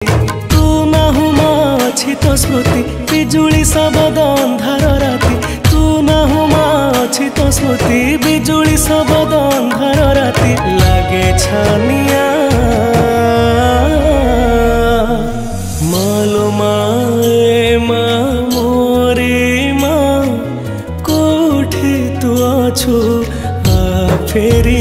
तू नाहु माछि तो स्मृति बिजुली शब्द अंधार राति तू नाहु माछि तो स्मृति बिजुली शब्द अंधार राति लागे छानिया मालो माए माँ मोरे माँ कोठे तू अछु आ फेरी